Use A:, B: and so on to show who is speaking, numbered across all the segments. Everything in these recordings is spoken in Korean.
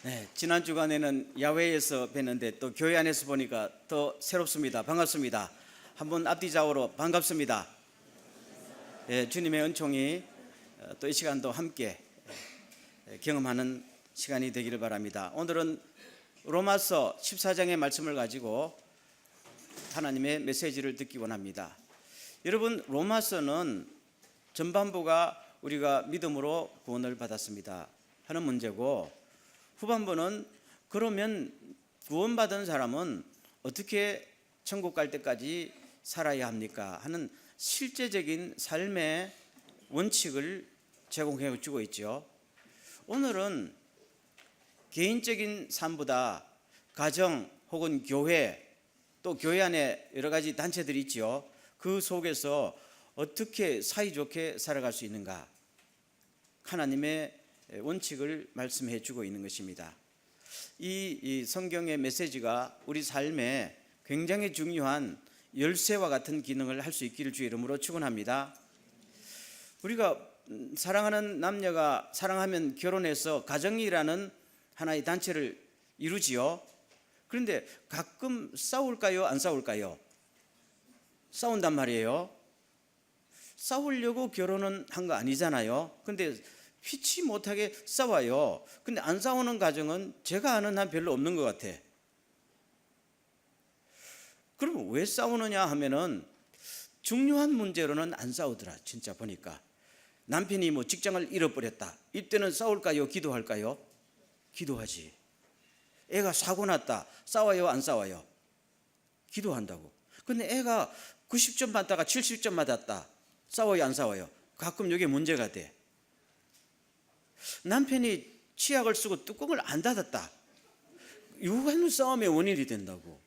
A: 네, 지난 주간에는 야외에서 뵀는데 또 교회 안에서 보니까 더 새롭습니다. 반갑습니다. 한번 앞뒤 좌우로 반갑습니다. 네, 주님의 은총이 또 이 시간도 함께 경험하는 시간이 되기를 바랍니다. 오늘은 로마서 14장의 말씀을 가지고 하나님의 메시지를 듣기 원합니다. 여러분, 로마서는 전반부가 우리가 믿음으로 구원을 받았습니다 하는 문제고, 후반부는 그러면 구원받은 사람은 어떻게 천국 갈 때까지 살아야 합니까 하는 실제적인 삶의 원칙을 제공해 주고 있죠. 오늘은 개인적인 삶보다 가정 혹은 교회, 또 교회 안에 여러 가지 단체들이 있죠. 그 속에서 어떻게 사이좋게 살아갈 수 있는가, 하나님의 원칙을 말씀해 주고 있는 것입니다. 이 성경의 메시지가 우리 삶에 굉장히 중요한 열쇠와 같은 기능을 할 수 있기를 주의 이름으로 축원합니다. 우리가 사랑하는 남녀가 사랑하면 결혼해서 가정이라는 하나의 단체를 이루지요. 그런데 가끔 싸울까요? 안 싸울까요? 싸운단 말이에요. 싸우려고 결혼은 한 거 아니잖아요. 근데 피치 못하게 싸워요. 근데 안 싸우는 가정은 제가 아는 한 별로 없는 것 같아. 그럼 왜 싸우느냐 하면은 중요한 문제로는 안 싸우더라. 진짜 보니까 남편이 뭐 직장을 잃어버렸다, 이때는 싸울까요? 기도할까요? 기도하지. 애가 사고 났다, 싸워요? 안 싸워요? 기도한다고. 근데 애가 90점 받다가 70점 맞았다, 싸워요? 안 싸워요? 가끔 이게 문제가 돼. 남편이 치약을 쓰고 뚜껑을 안 닫았다, 이거는 싸움의 원인이 된다고.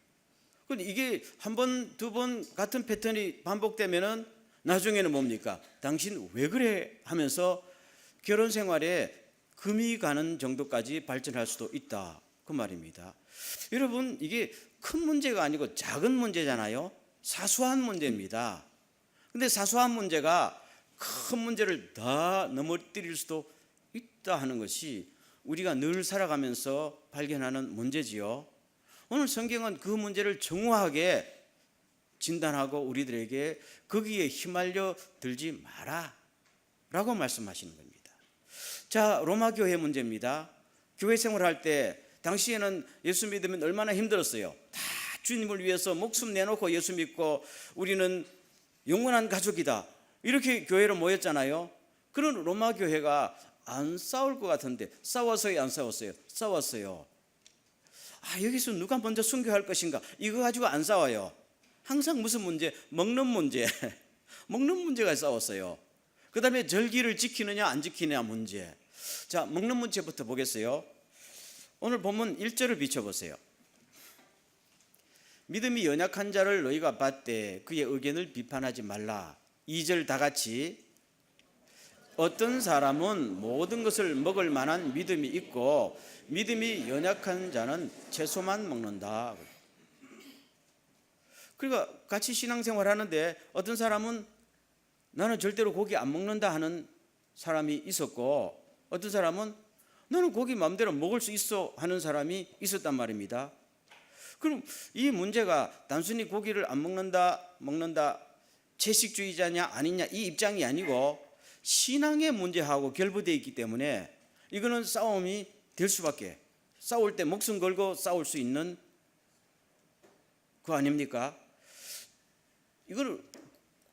A: 근데 이게 한 번, 두 번 같은 패턴이 반복되면은 나중에는 뭡니까? 당신 왜 그래? 하면서 결혼 생활에 금이 가는 정도까지 발전할 수도 있다, 그 말입니다. 여러분, 이게 큰 문제가 아니고 작은 문제잖아요. 사소한 문제입니다. 근데 사소한 문제가 큰 문제를 다 넘어뜨릴 수도 있다 하는 것이 우리가 늘 살아가면서 발견하는 문제지요. 오늘 성경은 그 문제를 정확하게 진단하고 우리들에게 거기에 휘말려 들지 마라 라고 말씀하시는 겁니다. 자, 로마 교회 문제입니다. 교회 생활할 때 당시에는 예수 믿으면 얼마나 힘들었어요. 다 주님을 위해서 목숨 내놓고 예수 믿고 우리는 영원한 가족이다, 이렇게 교회로 모였잖아요. 그런 로마 교회가 안 싸울 것 같은데 싸웠어요? 안 싸웠어요? 싸웠어요. 여기서 누가 먼저 순교할 것인가, 이거 가지고 안 싸워요. 항상 무슨 문제? 먹는 문제. 먹는 문제가 싸웠어요. 그 다음에 절기를 지키느냐 안 지키느냐 문제. 자, 먹는 문제부터 보겠어요. 오늘 본문 1절을 비춰보세요. 믿음이 연약한 자를 너희가 받되 그의 의견을 비판하지 말라. 2절 다 같이. 어떤 사람은 모든 것을 먹을 만한 믿음이 있고 믿음이 연약한 자는 채소만 먹는다. 그러니까 같이 신앙생활 하는데 어떤 사람은 나는 절대로 고기 안 먹는다 하는 사람이 있었고, 어떤 사람은 나는 고기 마음대로 먹을 수 있어 하는 사람이 있었단 말입니다. 그럼 이 문제가 단순히 고기를 안 먹는다 채식주의자냐 아니냐 이 입장이 아니고 신앙의 문제하고 결부되어 있기 때문에 이거는 싸움이 될 수밖에, 싸울 때 목숨 걸고 싸울 수 있는 거 아닙니까? 이걸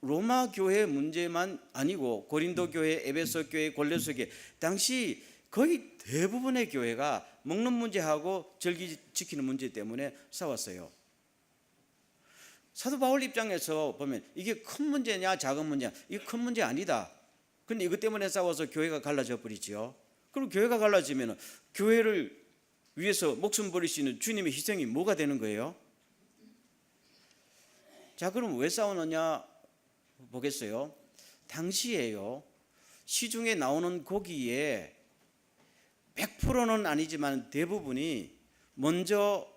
A: 로마 교회 문제만 아니고 고린도 교회, 에베소 교회, 골로새 교회, 당시 거의 대부분의 교회가 먹는 문제하고 절기 지키는 문제 때문에 싸웠어요. 사도 바울 입장에서 보면 이게 큰 문제냐 작은 문제냐, 이게 큰 문제 아니다. 근데 이것 때문에 싸워서 교회가 갈라져 버리지요. 그럼 교회가 갈라지면 교회를 위해서 목숨 버릴 수 있는 주님의 희생이 뭐가 되는 거예요? 자, 그럼 왜 싸우느냐 보겠어요. 당시에요, 시중에 나오는 고기에 100%는 아니지만 대부분이 먼저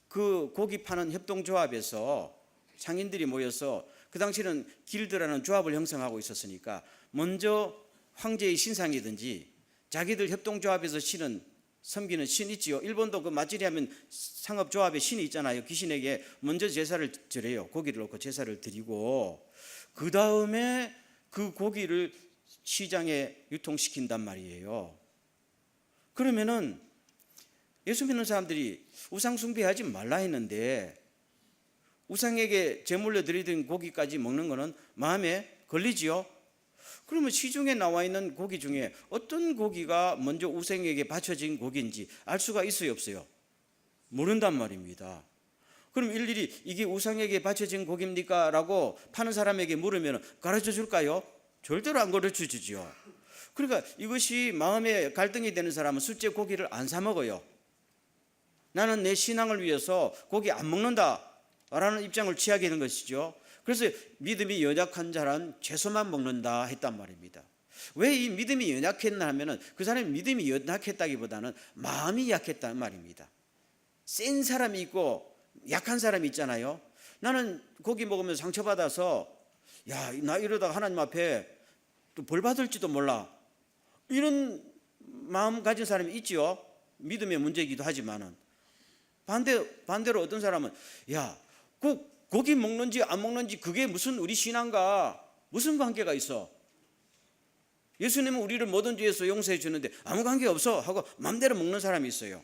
A: 그 고기 파는 협동조합에서 상인들이 모여서, 그 당시에는 길드라는 조합을 형성하고 있었으니까 먼저 황제의 신상이든지 자기들 협동조합에서 실은 섬기는 신 있지요. 일본도 그 맞질이 하면 상업조합에 신이 있잖아요. 귀신에게 먼저 제사를 드려요. 고기를 넣고 제사를 드리고 그 다음에 그 고기를 시장에 유통시킨단 말이에요. 그러면은 예수 믿는 사람들이 우상 숭배하지 말라 했는데 우상에게 제물로 드리던 고기까지 먹는 거는 마음에 걸리지요. 그러면 시중에 나와 있는 고기 중에 어떤 고기가 먼저 우상에게 바쳐진 고기인지 알 수가 있어요, 없어요? 모른단 말입니다. 그럼 일일이 이게 우상에게 바쳐진 고기입니까? 라고 파는 사람에게 물으면 가르쳐 줄까요? 절대로 안 가르쳐 주지요. 그러니까 이것이 마음에 갈등이 되는 사람은 실제 고기를 안 사 먹어요. 나는 내 신앙을 위해서 고기 안 먹는다 라는 입장을 취하게 되는 것이죠. 그래서 믿음이 연약한 자는 채소만 먹는다 했단 말입니다. 왜 이 믿음이 연약했나 하면은 그 사람이 믿음이 연약했다기보다는 마음이 약했단 말입니다. 센 사람이 있고 약한 사람이 있잖아요. 나는 고기 먹으면 상처받아서 야, 나 이러다가 하나님 앞에 또 벌 받을지도 몰라. 이런 마음 가진 사람이 있지요. 믿음의 문제이기도 하지만은 반대로 어떤 사람은 야, 고기 먹는지 안 먹는지 그게 무슨 우리 신앙과 무슨 관계가 있어? 예수님은 우리를 모든 죄에서 용서해 주는데 아무 관계 없어 하고 마음대로 먹는 사람이 있어요.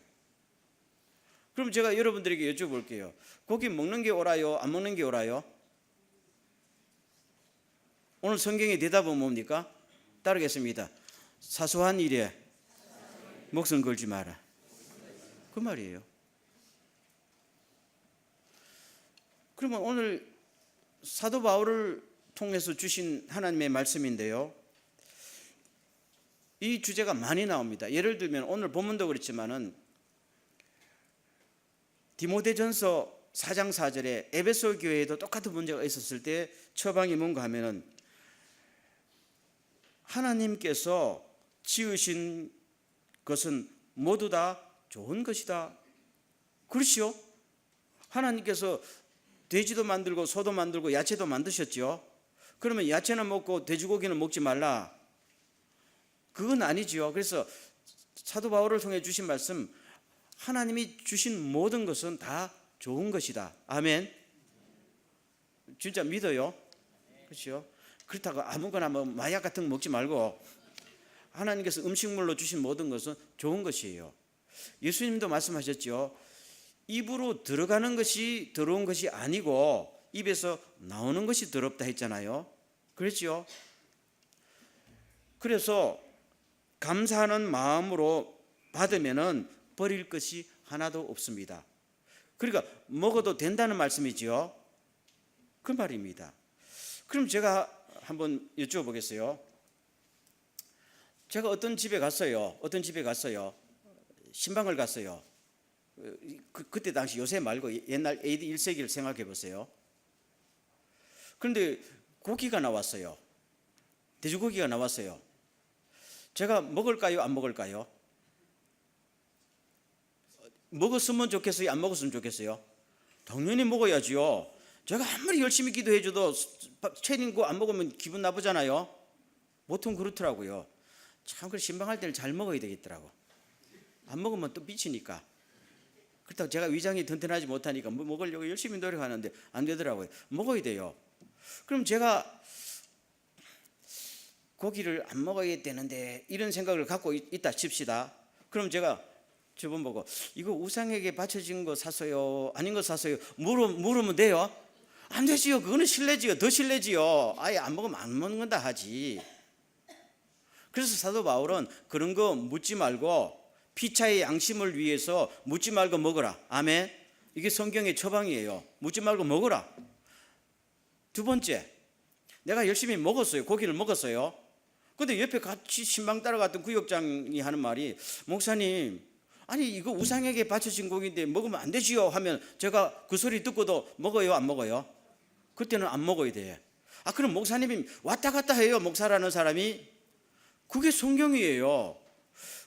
A: 그럼 제가 여러분들에게 여쭤볼게요. 고기 먹는 게 옳아요? 안 먹는 게 옳아요? 오늘 성경의 대답은 뭡니까? 따르겠습니다. 사소한 일에 목숨 걸지 마라. 그 말이에요. 그러면 오늘 사도 바울을 통해서 주신 하나님의 말씀인데요. 이 주제가 많이 나옵니다. 예를 들면 오늘 본문도 그렇지만은 디모데전서 4장 4절에 에베소 교회에도 똑같은 문제가 있었을 때 처방이 뭔가 하면은 하나님께서 지으신 것은 모두 다 좋은 것이다. 그렇지요? 하나님께서 돼지도 만들고 소도 만들고 야채도 만드셨죠. 그러면 야채는 먹고 돼지고기는 먹지 말라. 그건 아니지요. 그래서 사도 바울을 통해 주신 말씀, 하나님이 주신 모든 것은 다 좋은 것이다. 아멘. 진짜 믿어요. 그렇죠? 그렇다고 아무거나 뭐 마약 같은 거 먹지 말고 하나님께서 음식물로 주신 모든 것은 좋은 것이에요. 예수님도 말씀하셨죠. 입으로 들어가는 것이 더러운 것이 아니고 입에서 나오는 것이 더럽다 했잖아요. 그렇죠? 그래서 감사하는 마음으로 받으면은 버릴 것이 하나도 없습니다. 그러니까 먹어도 된다는 말씀이지요. 그 말입니다. 그럼 제가 한번 여쭤보겠어요. 제가 어떤 집에 갔어요. 신방을 갔어요. 그때 당시 요새 말고 옛날 AD 1세기를 생각해 보세요. 그런데 고기가 나왔어요. 돼지고기가 나왔어요. 제가 먹을까요? 안 먹을까요? 먹었으면 좋겠어요? 안 먹었으면 좋겠어요? 당연히 먹어야지요. 제가 아무리 열심히 기도해줘도 체린거 안 먹으면 기분 나쁘잖아요. 보통 그렇더라고요. 참, 그 신방할 때는 잘 먹어야 되겠더라고. 안 먹으면 또 미치니까. 그렇다고 제가 위장이 튼튼하지 못하니까 먹으려고 열심히 노력하는데 안 되더라고요. 먹어야 돼요. 그럼 제가 고기를 안 먹어야 되는데 이런 생각을 갖고 있다 칩시다. 그럼 제가 저분 보고 이거 우상에게 바쳐진 거 사서요? 아닌 거 사서요? 물으면 돼요? 안 되지요. 그거는 실례지요. 더 실례지요. 아예 안 먹으면 안 먹는다 하지. 그래서 사도 바울은 그런 거 묻지 말고 피차의 양심을 위해서 묻지 말고 먹어라. 아멘. 이게 성경의 처방이에요. 묻지 말고 먹어라. 두 번째, 내가 열심히 먹었어요. 고기를 먹었어요. 근데 옆에 같이 신방 따라갔던 구역장이 하는 말이 목사님, 아니 이거 우상에게 바쳐진 고기인데 먹으면 안 되지요 하면 제가 그 소리 듣고도 먹어요, 안 먹어요? 그때는 안 먹어야 돼. 아, 그럼 목사님이 왔다 갔다 해요, 목사라는 사람이. 그게 성경이에요.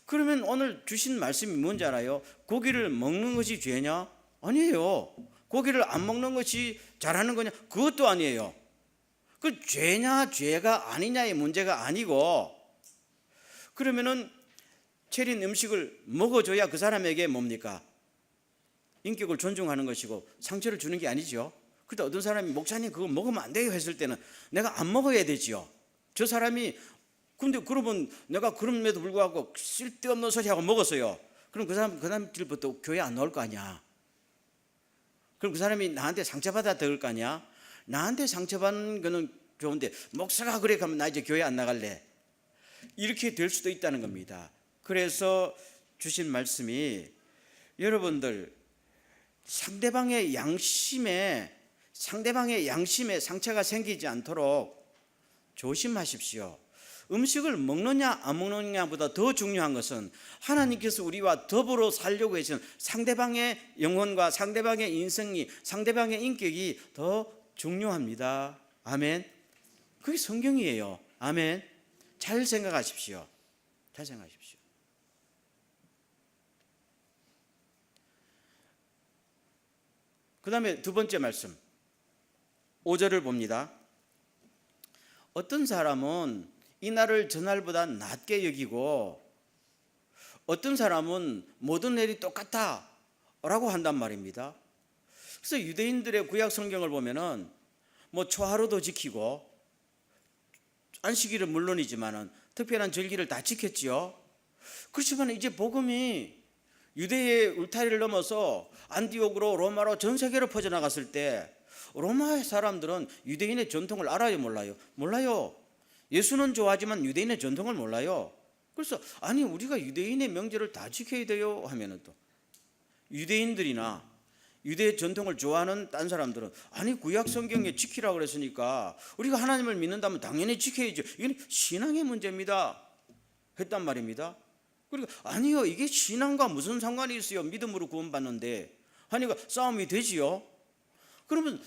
A: 그러면 오늘 주신 말씀이 뭔지 알아요? 고기를 먹는 것이 죄냐? 아니에요. 고기를 안 먹는 것이 잘하는 거냐? 그것도 아니에요. 그 죄냐 죄가 아니냐의 문제가 아니고, 그러면은 차린 음식을 먹어줘야 그 사람에게 뭡니까? 인격을 존중하는 것이고 상처를 주는 게 아니죠. 그런데 어떤 사람이 목사님 그거 먹으면 안 돼요 했을 때는 내가 안 먹어야 되지요. 저 사람이 근데 그러면 내가 그럼에도 불구하고 쓸데없는 소리 하고 먹었어요. 그럼 그 사람 뒤부터 교회 안 나올 거 아니야. 그럼 그 사람이 나한테 상처받아 들을 거 아니야. 나한테 상처받는 거는 좋은데 목사가 그래 가면 나 이제 교회 안 나갈래. 이렇게 될 수도 있다는 겁니다. 그래서 주신 말씀이 여러분들 상대방의 양심에 상처가 생기지 않도록 조심하십시오. 음식을 먹느냐 안 먹느냐보다 더 중요한 것은 하나님께서 우리와 더불어 살려고 하시는 상대방의 영혼과 상대방의 인성이, 상대방의 인격이 더 중요합니다. 아멘. 그게 성경이에요. 아멘. 잘 생각하십시오. 잘 생각하십시오. 그 다음에 두 번째 말씀 5절을 봅니다. 어떤 사람은 이날을 저날보다 낮게 여기고 어떤 사람은 모든 일이 똑같다 라고 한단 말입니다. 그래서 유대인들의 구약 성경을 보면은 뭐 초하루도 지키고 안식일은 물론이지만은 특별한 절기를 다 지켰지요. 그렇지만 이제 복음이 유대의 울타리를 넘어서 안디옥으로 로마로 전 세계로 퍼져나갔을 때 로마 사람들은 유대인의 전통을 알아요, 몰라요? 몰라요. 예수는 좋아하지만 유대인의 전통을 몰라요. 그래서 아니 우리가 유대인의 명절을 다 지켜야 돼요 하면은 또 유대인들이나 유대 전통을 좋아하는 딴 사람들은 아니 구약 성경에 지키라고 그랬으니까 우리가 하나님을 믿는다면 당연히 지켜야죠. 이건 신앙의 문제입니다 했단 말입니다. 그러니까 아니요 이게 신앙과 무슨 상관이 있어요. 믿음으로 구원받는데 하니까 싸움이 되지요. 그러면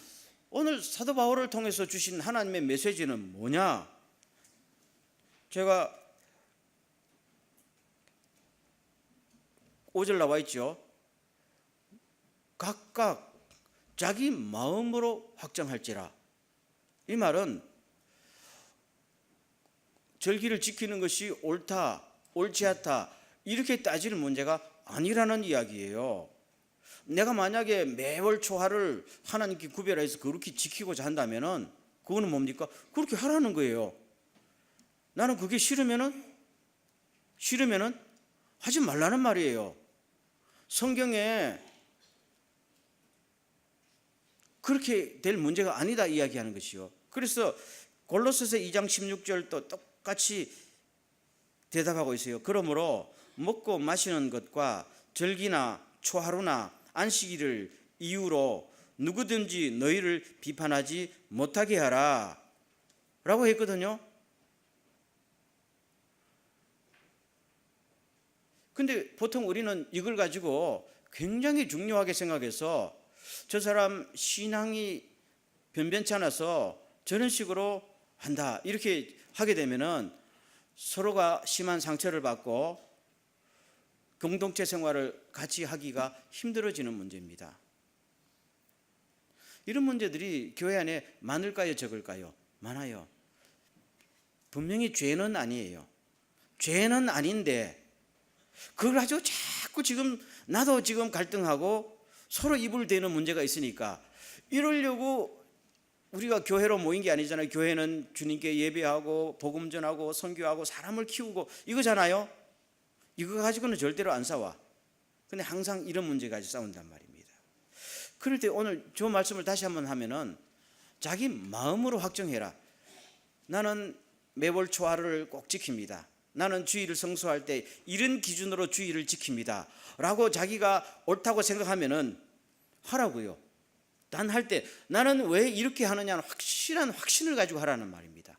A: 오늘 사도 바울을 통해서 주신 하나님의 메시지는 뭐냐? 제가 5절 나와 있죠. 각각 자기 마음으로 확정할지라. 이 말은 절기를 지키는 것이 옳다, 옳지 않다 이렇게 따지는 문제가 아니라는 이야기예요. 내가 만약에 매월 초하를 하나님께 구별해서 그렇게 지키고자 한다면은 그거는 뭡니까? 그렇게 하라는 거예요. 나는 그게 싫으면은 하지 말라는 말이에요. 성경에 그렇게 될 문제가 아니다 이야기하는 것이요. 그래서 골로새서 2장 16절도 똑같이 대답하고 있어요. 그러므로 먹고 마시는 것과 절기나 초하루나 안식일을 이유로 누구든지 너희를 비판하지 못하게 하라 라고 했거든요. 근데 보통 우리는 이걸 가지고 굉장히 중요하게 생각해서 저 사람 신앙이 변변치 않아서 저런 식으로 한다 이렇게 하게 되면은 서로가 심한 상처를 받고 공동체 생활을 같이 하기가 힘들어지는 문제입니다. 이런 문제들이 교회 안에 많을까요, 적을까요? 많아요. 분명히 죄는 아니에요. 죄는 아닌데 그걸 가지고 자꾸 지금 나도 지금 갈등하고 서로 입을 대는 문제가 있으니까 이러려고 우리가 교회로 모인 게 아니잖아요. 교회는 주님께 예배하고 복음 전하고 선교하고 사람을 키우고 이거잖아요. 이거 가지고는 절대로 안 싸워. 근데 항상 이런 문제 가지고 싸운단 말입니다. 그럴 때 오늘 저 말씀을 다시 한번 하면은 자기 마음으로 확정해라. 나는 매월 초하루를 꼭 지킵니다. 나는 주일을 성수할 때 이런 기준으로 주일을 지킵니다 라고 자기가 옳다고 생각하면은 하라고요. 단 할 때 나는 왜 이렇게 하느냐는 확실한 확신을 가지고 하라는 말입니다.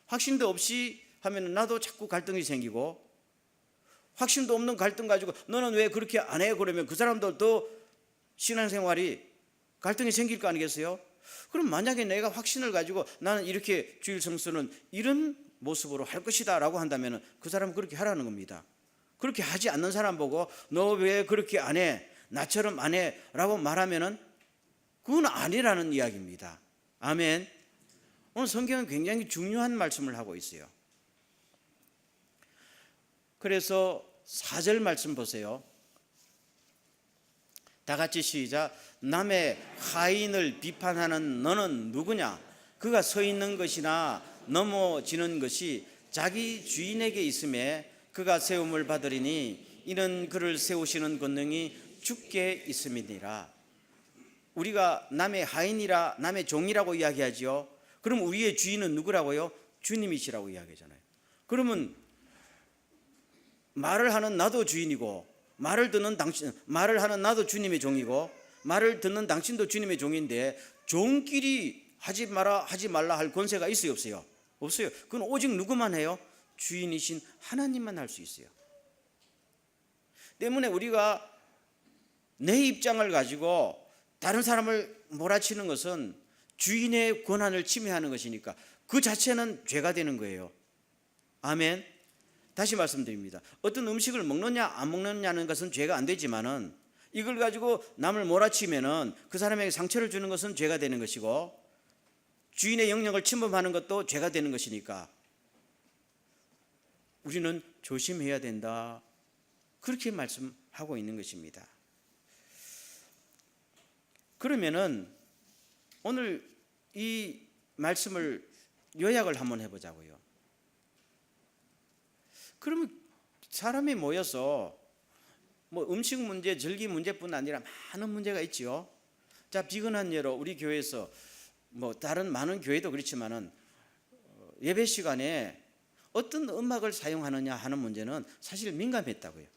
A: 확신도 없이 하면은 나도 자꾸 갈등이 생기고 확신도 없는 갈등 가지고 너는 왜 그렇게 안 해? 그러면 그 사람들도 신앙생활이 갈등이 생길 거 아니겠어요? 그럼 만약에 내가 확신을 가지고 나는 이렇게 주일 성수는 이런 모습으로 할 것이다 라고 한다면 그 사람은 그렇게 하라는 겁니다. 그렇게 하지 않는 사람 보고 너 왜 그렇게 안 해? 나처럼 안 해? 라고 말하면 그건 아니라는 이야기입니다. 아멘. 오늘 성경은 굉장히 중요한 말씀을 하고 있어요. 그래서 4절 말씀 보세요. 다 같이 시작. 남의 하인을 비판하는 너는 누구냐? 그가 서 있는 것이나 넘어지는 것이 자기 주인에게 있음에 그가 세움을 받으리니 이는 그를 세우시는 권능이 주께 있음이니라. 우리가 남의 하인이라 남의 종이라고 이야기하지요. 그럼 우리의 주인은 누구라고요? 주님이시라고 이야기하잖아요. 그러면 말을 하는 나도 주인이고 말을 하는 나도 주님의 종이고 말을 듣는 당신도 주님의 종인데 종끼리 하지 말라 할 권세가 있어요, 없어요? 없어요. 그건 오직 누구만 해요? 주인이신 하나님만 할 수 있어요. 때문에 우리가 내 입장을 가지고 다른 사람을 몰아치는 것은 주인의 권한을 침해하는 것이니까 그 자체는 죄가 되는 거예요. 아멘. 다시 말씀드립니다. 어떤 음식을 먹느냐 안 먹느냐는 것은 죄가 안 되지만은 이걸 가지고 남을 몰아치면은 그 사람에게 상처를 주는 것은 죄가 되는 것이고 주인의 영역을 침범하는 것도 죄가 되는 것이니까 우리는 조심해야 된다. 그렇게 말씀하고 있는 것입니다. 그러면은 오늘 이 말씀을 요약을 한번 해보자고요. 그러면 사람이 모여서 뭐 음식 문제, 절기 문제뿐 아니라 많은 문제가 있지요. 자, 비근한 예로 우리 교회에서 뭐 다른 많은 교회도 그렇지만은 예배 시간에 어떤 음악을 사용하느냐 하는 문제는 사실 민감했다고요.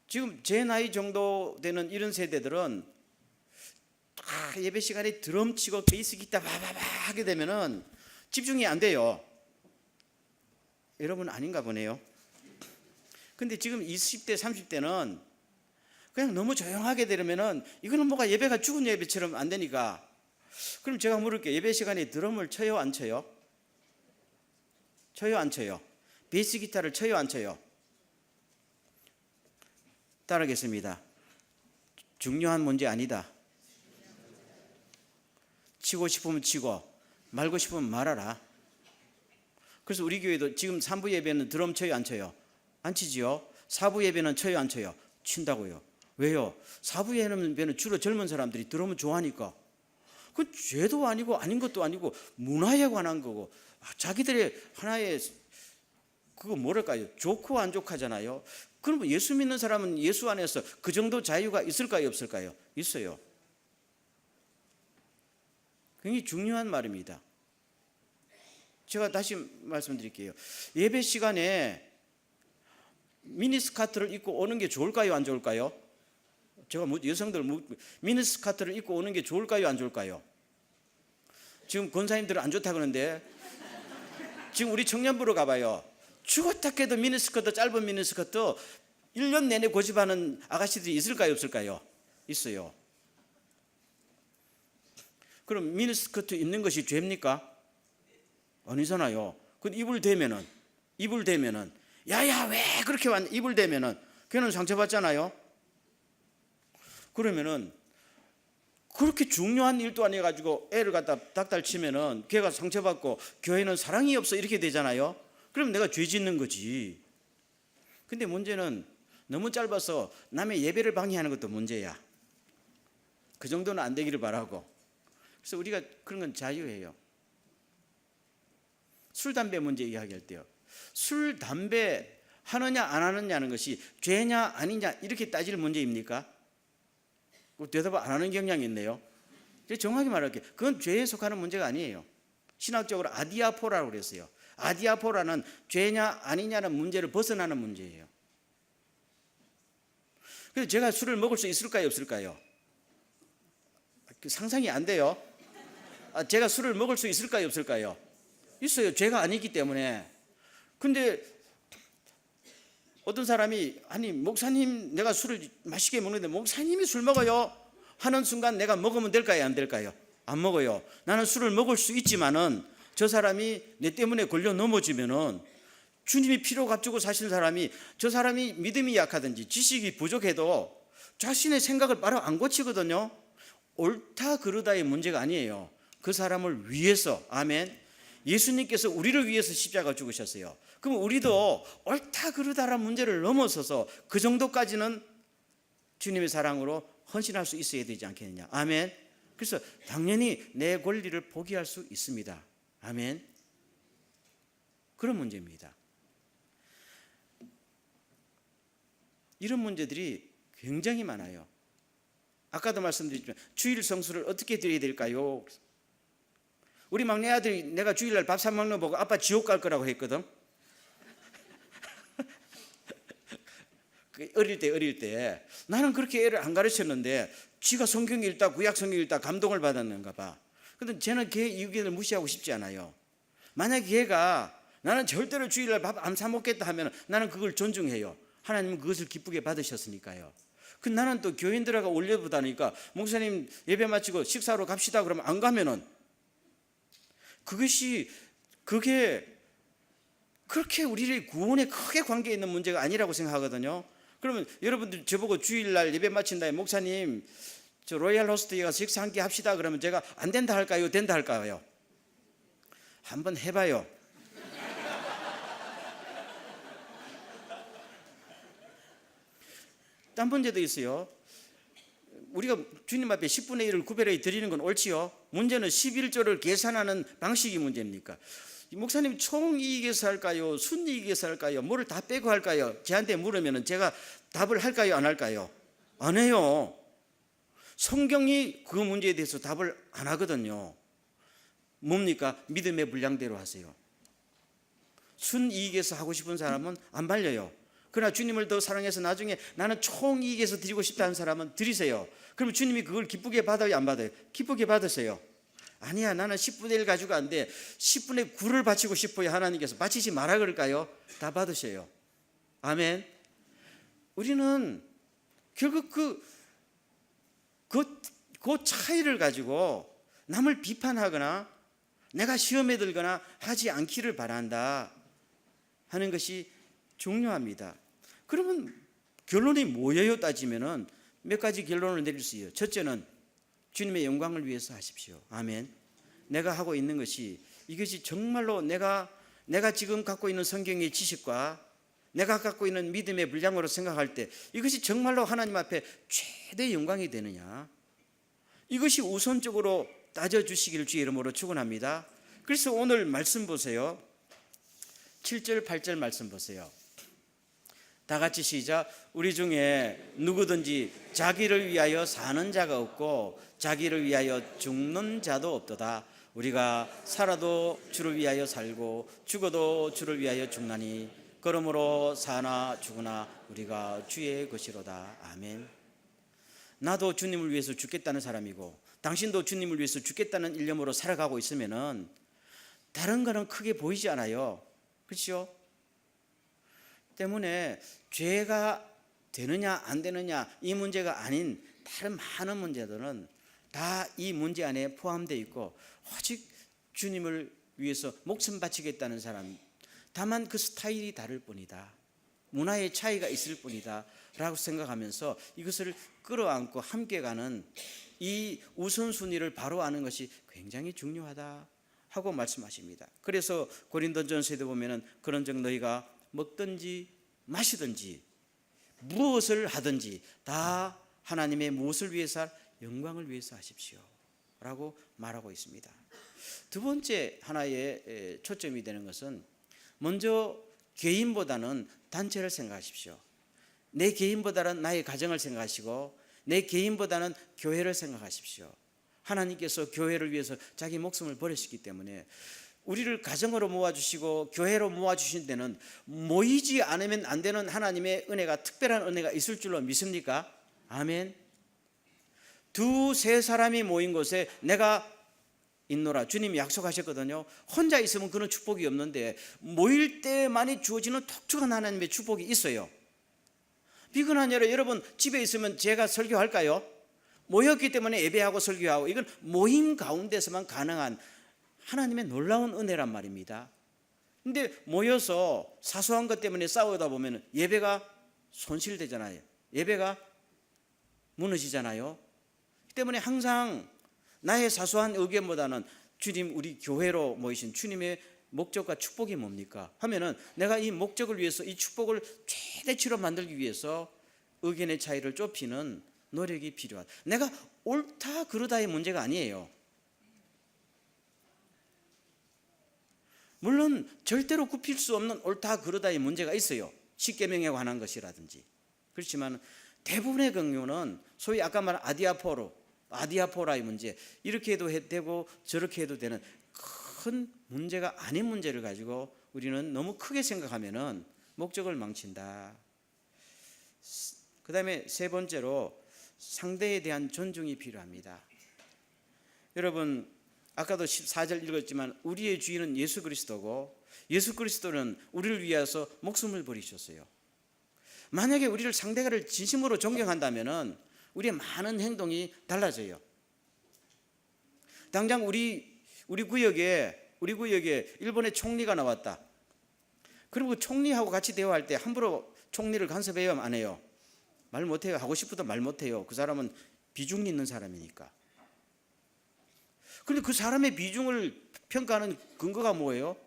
A: 지금 제 나이 정도 되는 이런 세대들은 예배 시간에 드럼 치고 베이스 기타 바바바 하게 되면은 집중이 안 돼요. 여러분 아닌가 보네요. 근데 지금 20대, 30대는 그냥 너무 조용하게 되려면은 이거는 뭐가 예배가 죽은 예배처럼 안 되니까. 그럼 제가 물을게요. 예배 시간에 드럼을 쳐요, 안 쳐요? 쳐요, 안 쳐요? 베이스 기타를 쳐요, 안 쳐요? 따르겠습니다. 중요한 문제 아니다. 치고 싶으면 치고 말고 싶으면 말하라. 그래서 우리 교회도 지금 3부 예배는 드럼 쳐요, 안 쳐요? 안 치지요. 4부 예배는 쳐요, 안 쳐요? 친다고요. 왜요? 4부 예배는 주로 젊은 사람들이 드럼을 좋아하니까. 그 죄도 아니고 아닌 것도 아니고 문화에 관한 거고 자기들의 하나의 그거 뭐랄까요? 좋고 안 좋고하잖아요. 그럼 예수 믿는 사람은 예수 안에서 그 정도 자유가 있을까요, 없을까요? 있어요. 굉장히 중요한 말입니다. 제가 다시 말씀드릴게요. 예배 시간에 미니스커트를 입고 오는 게 좋을까요, 안 좋을까요? 제가 여성들 미니스커트를 입고 오는 게 좋을까요, 안 좋을까요? 지금 권사님들은 안 좋다 그러는데 지금 우리 청년부로 가봐요. 죽었다 해도 미니스커트, 짧은 미니스커트 1년 내내 고집하는 아가씨들이 있을까요, 없을까요? 있어요. 그럼 미니스커트 입는 것이 죄입니까? 아니잖아요. 근데 입을 대면은 야야 왜 그렇게 입을 대면은 걔는 상처받잖아요. 그러면은 그렇게 중요한 일도 안 해가지고 애를 갖다 닥달 치면은 걔가 상처받고 교회는 사랑이 없어 이렇게 되잖아요. 그럼 내가 죄 짓는 거지. 근데 문제는 너무 짧아서 남의 예배를 방해하는 것도 문제야. 그 정도는 안 되기를 바라고. 그래서 우리가 그런 건 자유예요. 술, 담배 문제 이야기할 때요. 술, 담배 하느냐 안 하느냐는 것이 죄냐 아니냐 이렇게 따질 문제입니까? 대답을 안 하는 경향이 있네요. 정확히 말할게요. 그건 죄에 속하는 문제가 아니에요. 신학적으로 아디아포라고 그랬어요. 아디아포라는 죄냐 아니냐는 문제를 벗어나는 문제예요. 그래서 제가 술을 먹을 수 있을까요, 없을까요? 상상이 안 돼요. 제가 술을 먹을 수 있을까요, 없을까요? 있어요. 죄가 아니기 때문에. 근데 어떤 사람이 아니 목사님 내가 술을 맛있게 먹는데 목사님이 술 먹어요 하는 순간 내가 먹으면 될까요, 안 될까요? 안 먹어요. 나는 술을 먹을 수 있지만은 저 사람이 내 때문에 걸려 넘어지면은 주님이 피로 값주고 사시는 사람이 저 사람이 믿음이 약하든지 지식이 부족해도 자신의 생각을 바로 안 고치거든요. 옳다 그르다의 문제가 아니에요. 그 사람을 위해서 아멘 예수님께서 우리를 위해서 십자가 죽으셨어요. 그럼 우리도 옳다 그르다란 문제를 넘어서서 그 정도까지는 주님의 사랑으로 헌신할 수 있어야 되지 않겠느냐. 아멘. 그래서 당연히 내 권리를 포기할 수 있습니다. 아멘. 그런 문제입니다. 이런 문제들이 굉장히 많아요. 아까도 말씀드렸지만 주일 성수를 어떻게 드려야 될까요? 우리 막내 아들이 내가 주일날 밥 사 먹는 거 보고 아빠 지옥 갈 거라고 했거든. 어릴 때 나는 그렇게 애를 안 가르쳤는데 지가 성경 읽다 구약 성경 읽다 감동을 받았는가 봐. 근데 쟤는 걔 의견을 무시하고 싶지 않아요. 만약에 걔가 나는 절대로 주일날 밥 안 사 먹겠다 하면 나는 그걸 존중해요. 하나님은 그것을 기쁘게 받으셨으니까요. 그 나는 또 교인들하고 올려보다니까 목사님 예배 마치고 식사로 갑시다 그러면 안 가면은 그게 그렇게 우리의 구원에 크게 관계 있는 문제가 아니라고 생각하거든요. 그러면 여러분들 저보고 주일날 예배 마친다에 목사님 저 로얄 호스트에 가서 식사 한 끼 합시다 그러면 제가 안 된다 할까요? 된다 할까요? 한번 해봐요. 딴 문제도 있어요. 우리가 주님 앞에 10분의 1을 구별해 드리는 건 옳지요. 문제는 11조를 계산하는 방식이 문제입니까? 목사님 총이익에서 할까요? 순이익에서 할까요? 뭐를 다 빼고 할까요? 저한테 물으면 제가 답을 할까요? 안 할까요? 안 해요. 성경이 그 문제에 대해서 답을 안 하거든요. 뭡니까? 믿음의 분량대로 하세요. 순이익에서 하고 싶은 사람은 안 말려요. 그러나 주님을 더 사랑해서 나중에 나는 총이익에서 드리고 싶다는 사람은 드리세요. 그러면 주님이 그걸 기쁘게 받아요? 안 받아요? 기쁘게 받으세요. 아니야 나는 10분의 1 가지고 안 돼 10분의 9를 바치고 싶어요. 하나님께서 바치지 마라 그럴까요? 다 받으세요. 아멘. 우리는 결국 그 차이를 가지고 남을 비판하거나 내가 시험에 들거나 하지 않기를 바란다 하는 것이 중요합니다. 그러면 결론이 뭐예요? 따지면은 몇 가지 결론을 내릴 수 있어요. 첫째는 주님의 영광을 위해서 하십시오. 아멘. 내가 하고 있는 것이 이것이 정말로 내가 지금 갖고 있는 성경의 지식과 내가 갖고 있는 믿음의 분량으로 생각할 때 이것이 정말로 하나님 앞에 최대 영광이 되느냐, 이것이 우선적으로 따져주시기를 주의 이름으로 축원합니다. 그래서 오늘 말씀 보세요. 7절 8절 말씀 보세요. 다 같이 시작. 우리 중에 누구든지 자기를 위하여 사는 자가 없고 자기를 위하여 죽는 자도 없도다. 우리가 살아도 주를 위하여 살고 죽어도 주를 위하여 죽나니 그러므로 사나 죽으나 우리가 주의 것이로다. 아멘. 나도 주님을 위해서 죽겠다는 사람이고 당신도 주님을 위해서 죽겠다는 일념으로 살아가고 있으면은 다른 거는 크게 보이지 않아요. 그렇죠? 때문에 죄가 되느냐 안 되느냐 이 문제가 아닌 다른 많은 문제들은 다 이 문제 안에 포함되어 있고 오직 주님을 위해서 목숨 바치겠다는 사람, 다만 그 스타일이 다를 뿐이다, 문화의 차이가 있을 뿐이다 라고 생각하면서 이것을 끌어안고 함께 가는 이 우선순위를 바로 아는 것이 굉장히 중요하다 하고 말씀하십니다. 그래서 고린도전서에도 보면은 그런즉 너희가 먹든지 마시든지 무엇을 하든지 다 하나님의 무엇을 위해서? 영광을 위해서 하십시오 라고 말하고 있습니다. 두 번째 하나의 초점이 되는 것은 먼저 개인보다는 단체를 생각하십시오. 내 개인보다는 나의 가정을 생각하시고 내 개인보다는 교회를 생각하십시오. 하나님께서 교회를 위해서 자기 목숨을 버리셨기 때문에 우리를 가정으로 모아주시고 교회로 모아주신 데는 모이지 않으면 안 되는 하나님의 은혜가, 특별한 은혜가 있을 줄로 믿습니까? 아멘. 두세 사람이 모인 곳에 내가 있노라 주님이 약속하셨거든요. 혼자 있으면 그런 축복이 없는데 모일 때만이 주어지는 독특한 하나님의 축복이 있어요. 비건 아니라 여러분 집에 있으면 제가 설교할까요? 모였기 때문에 예배하고 설교하고 이건 모임 가운데서만 가능한 하나님의 놀라운 은혜란 말입니다. 근데 모여서 사소한 것 때문에 싸우다 보면 예배가 손실되잖아요. 예배가 무너지잖아요. 그 때문에 항상 나의 사소한 의견보다는 주님 우리 교회로 모이신 주님의 목적과 축복이 뭡니까? 하면은 내가 이 목적을 위해서 이 축복을 최대치로 만들기 위해서 의견의 차이를 좁히는 노력이 필요하다. 내가 옳다 그르다의 문제가 아니에요. 물론 절대로 굽힐 수 없는 옳다 그르다의 문제가 있어요. 십계명에 관한 것이라든지. 그렇지만 대부분의 경우는 소위 아까 말한 아디아포라의 문제, 이렇게 해도 되고 저렇게 해도 되는 큰 문제가 아닌 문제를 가지고 우리는 너무 크게 생각하면은 목적을 망친다. 그 다음에 세 번째로 상대에 대한 존중이 필요합니다. 여러분 아까도 14절 읽었지만 우리의 주인은 예수 그리스도고 예수 그리스도는 우리를 위해서 목숨을 버리셨어요. 만약에 우리를 상대가를 진심으로 존경한다면은 우리의 많은 행동이 달라져요. 당장 우리 구역에 일본의 총리가 나왔다. 그리고 총리하고 같이 대화할 때 함부로 총리를 간섭해요, 안 해요? 말 못해요. 하고 싶어도 말 못해요. 그 사람은 비중 있는 사람이니까. 그런데 그 사람의 비중을 평가하는 근거가 뭐예요?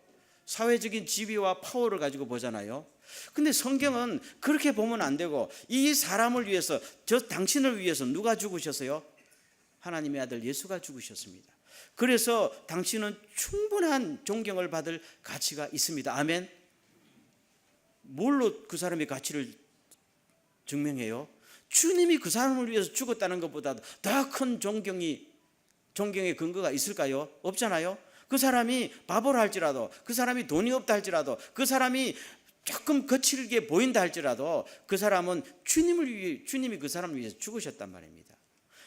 A: 사회적인 지위와 파워를 가지고 보잖아요. 근데 성경은 그렇게 보면 안 되고 이 사람을 위해서, 당신을 위해서 누가 죽으셨어요? 하나님의 아들 예수가 죽으셨습니다. 그래서 당신은 충분한 존경을 받을 가치가 있습니다. 아멘. 뭘로 그 사람의 가치를 증명해요? 주님이 그 사람을 위해서 죽었다는 것보다 더 큰 존경의 근거가 있을까요? 없잖아요. 그 사람이 바보라 할지라도, 그 사람이 돈이 없다 할지라도, 그 사람이 조금 거칠게 보인다 할지라도 그 사람은 주님이 그 사람을 위해서 죽으셨단 말입니다.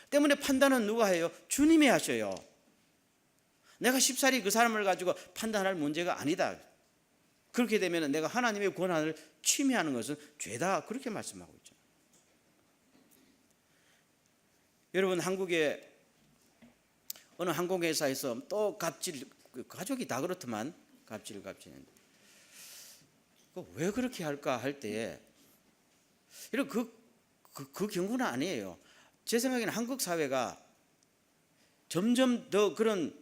A: 때문에 판단은 누가 해요? 주님이 하셔요. 내가 쉽사리 그 사람을 가지고 판단할 문제가 아니다. 그렇게 되면 내가 하나님의 권한을 침해하는 것은 죄다, 그렇게 말씀하고 있죠. 여러분 한국에 어느 항공회사에서 또 가족이 다 그렇더만 갑질했는데 왜 그렇게 할까 할 때에 이런 그 경우는 아니에요. 제 생각에는 한국 사회가 점점 더 그런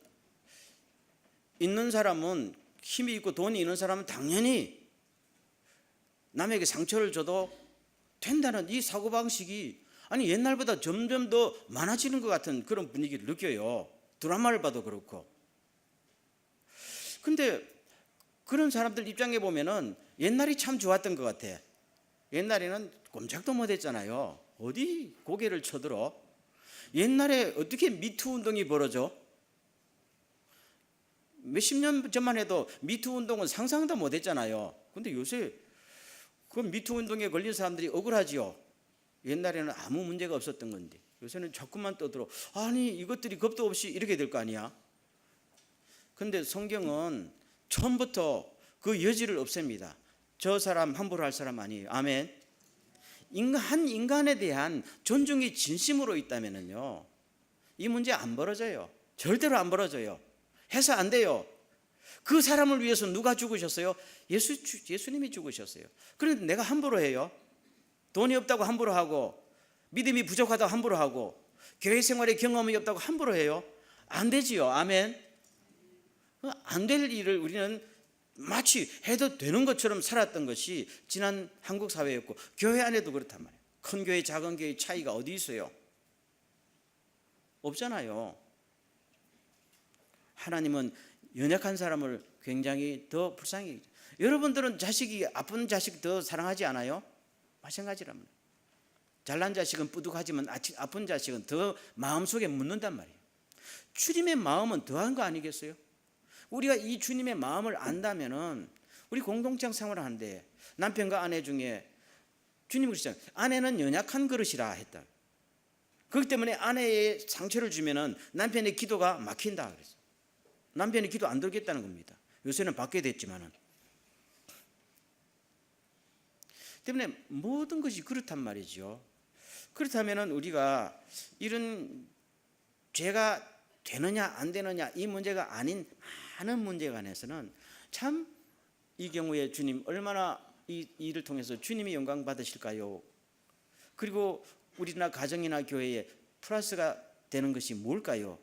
A: 있는 사람은, 힘이 있고 돈이 있는 사람은 당연히 남에게 상처를 줘도 된다는 이 사고방식이 옛날보다 점점 더 많아지는 것 같은 그런 분위기를 느껴요. 드라마를 봐도 그렇고. 근데 그런 사람들 입장에 보면은 옛날이 참 좋았던 것 같아. 옛날에는 꼼짝도 못했잖아요. 어디 고개를 쳐들어? 옛날에 어떻게 미투 운동이 벌어져? 몇십 년 전만 해도 미투 운동은 상상도 못했잖아요. 근데 요새 그 미투 운동에 걸린 사람들이 억울하지요. 옛날에는 아무 문제가 없었던 건데 요새는 자꾸만 떠들어. 이것들이 겁도 없이 이렇게 될 거 아니야. 근데 성경은 처음부터 그 여지를 없앱니다. 저 사람 함부로 할 사람 아니에요. 아멘. 한 인간에 대한 존중이 진심으로 있다면요, 이 문제 안 벌어져요. 절대로 안 벌어져요. 해서 안 돼요. 그 사람을 위해서 누가 죽으셨어요? 예수님이 죽으셨어요. 그런데 내가 함부로 해요? 돈이 없다고 함부로 하고, 믿음이 부족하다고 함부로 하고, 교회 생활에 경험이 없다고 함부로 해요? 안 되지요. 아멘. 안 될 일을 우리는 마치 해도 되는 것처럼 살았던 것이 지난 한국 사회였고, 교회 안에도 그렇단 말이에요. 큰 교회 작은 교회 차이가 어디 있어요? 없잖아요. 하나님은 연약한 사람을 굉장히 더 불쌍히 여기죠. 여러분들은 아픈 자식 더 사랑하지 않아요? 마찬가지랍니다. 잘난 자식은 뿌듯하지만 아픈 자식은 더 마음속에 묻는단 말이에요. 주님의 마음은 더한 거 아니겠어요? 우리가 이 주님의 마음을 안다면은 우리 공동체 생활을 하는데 남편과 아내 중에 주님이 그러시잖아요. 아내는 연약한 그릇이라 했다. 그렇기 때문에 아내의 상처를 주면은 남편의 기도가 막힌다 그랬어요. 남편이 기도 안 들겠다는 겁니다. 요새는 받게 됐지만은. 때문에 모든 것이 그렇단 말이죠. 그렇다면은 우리가 이런 죄가 되느냐 안 되느냐 이 문제가 아닌 많은 문제에 관해서는 참 이 경우에 주님 얼마나 이 일을 통해서 주님이 영광 받으실까요? 그리고 우리나 가정이나 교회에 플러스가 되는 것이 뭘까요?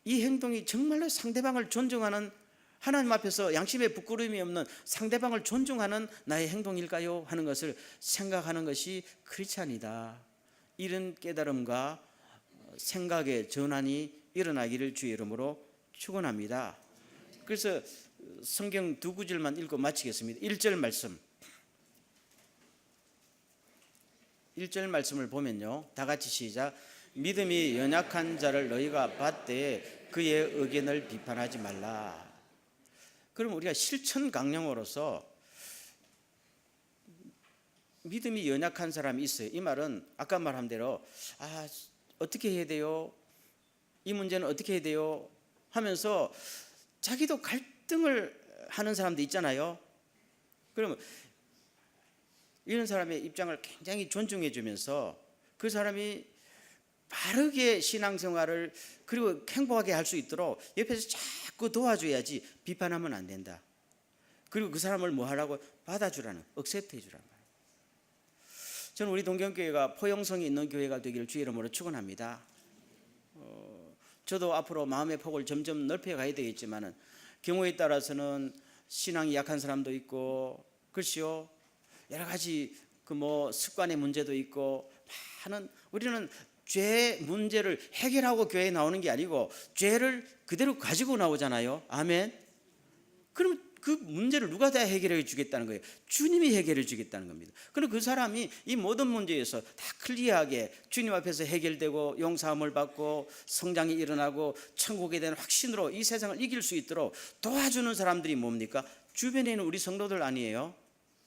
A: 이 행동이 정말로 상대방을 존중하는, 하나님 앞에서 양심에 부끄러움이 없는 상대방을 존중하는 나의 행동일까요? 하는 것을 생각하는 것이 크리스찬이다. 이런 깨달음과 생각의 전환이 일어나기를 주의 이름으로 축원합니다. 그래서 성경 두 구절만 읽고 마치겠습니다. 1절 말씀. 1절 말씀을 보면요, 다 같이 시작. 믿음이 연약한 자를 너희가 봤되 그의 의견을 비판하지 말라. 그럼 우리가 실천 강령으로서 믿음이 연약한 사람이 있어요. 이 말은 아까 말한 대로 어떻게 해야 돼요? 이 문제는 어떻게 해야 돼요? 하면서 자기도 갈등을 하는 사람도 있잖아요. 그러면 이런 사람의 입장을 굉장히 존중해 주면서 그 사람이 바르게 신앙생활을 그리고 행복하게 할 수 있도록 옆에서 자꾸 도와줘야지 비판하면 안 된다. 그리고 그 사람을 뭐 하라고? 받아주라는, 억셉트 해주라는 거예요. 저는 우리 동경교회가 포용성이 있는 교회가 되기를 주의 이름으로 축원합니다. 저도 앞으로 마음의 폭을 점점 넓혀가야 되겠지만 경우에 따라서는 신앙이 약한 사람도 있고, 그렇지요, 여러 가지 습관의 문제도 있고 많은, 우리는 죄 문제를 해결하고 교회에 나오는 게 아니고 죄를 그대로 가지고 나오잖아요. 아멘. 그럼 그 문제를 누가 다 해결해 주겠다는 거예요? 주님이 해결해 주겠다는 겁니다. 그럼 그 사람이 이 모든 문제에서 다 클리어하게 주님 앞에서 해결되고 용서함을 받고 성장이 일어나고 천국에 대한 확신으로 이 세상을 이길 수 있도록 도와주는 사람들이 뭡니까? 주변에 있는 우리 성도들 아니에요?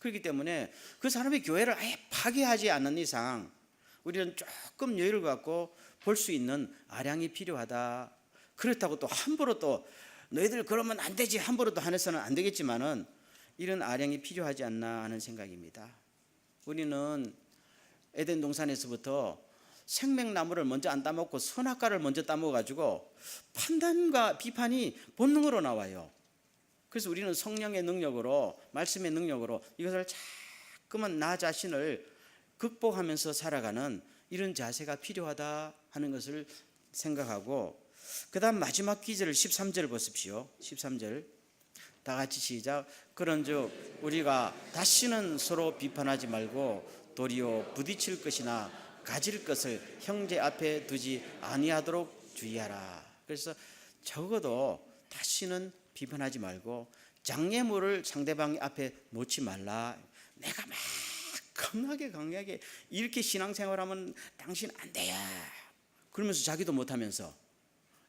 A: 그렇기 때문에 그 사람의 교회를 아예 파괴하지 않는 이상 우리는 조금 여유를 갖고 볼 수 있는 아량이 필요하다. 그렇다고 또 함부로 또 너희들 그러면 안 되지 함부로 또 해서는 안 되겠지만은 이런 아량이 필요하지 않나 하는 생각입니다. 우리는 에덴 동산에서부터 생명나무를 먼저 안 따먹고 선악과를 먼저 따먹어가지고 판단과 비판이 본능으로 나와요. 그래서 우리는 성령의 능력으로, 말씀의 능력으로 이것을 자꾸만 나 자신을 극복하면서 살아가는 이런 자세가 필요하다 하는 것을 생각하고, 그 다음 마지막 기절 13절 보십시오. 13절 다 같이 시작. 그런즉 우리가 다시는 서로 비판하지 말고 도리어 부딪힐 것이나 가질 것을 형제 앞에 두지 아니하도록 주의하라. 그래서 적어도 다시는 비판하지 말고 장애물을 상대방 앞에 놓지 말라. 내가 막 강하게 이렇게 신앙생활하면 당신 안 돼요 그러면서 자기도 못하면서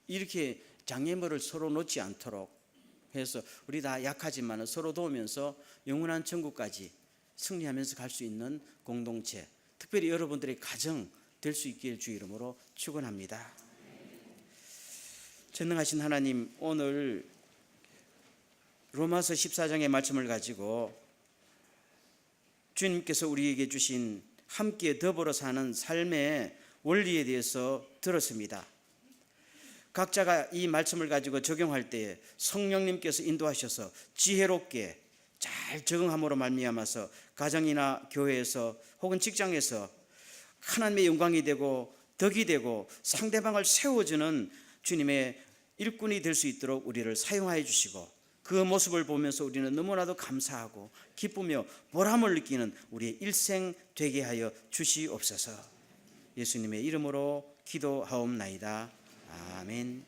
A: 이렇게 장애물을 서로 놓지 않도록 해서 우리 다 약하지만 서로 도우면서 영원한 천국까지 승리하면서 갈 수 있는 공동체, 특별히 여러분들의 가정 될 수 있기를 주의 이름으로 축원합니다. 전능하신 하나님, 오늘 로마서 14장의 말씀을 가지고 주님께서 우리에게 주신 함께 더불어 사는 삶의 원리에 대해서 들었습니다. 각자가 이 말씀을 가지고 적용할 때 성령님께서 인도하셔서 지혜롭게 잘 적응함으로 말미암아서 가정이나 교회에서 혹은 직장에서 하나님의 영광이 되고 덕이 되고 상대방을 세워주는 주님의 일꾼이 될 수 있도록 우리를 사용하여 주시고, 그 모습을 보면서 우리는 너무나도 감사하고 기쁘며 보람을 느끼는 우리의 일생 되게 하여 주시옵소서. 예수님의 이름으로 기도하옵나이다. 아멘.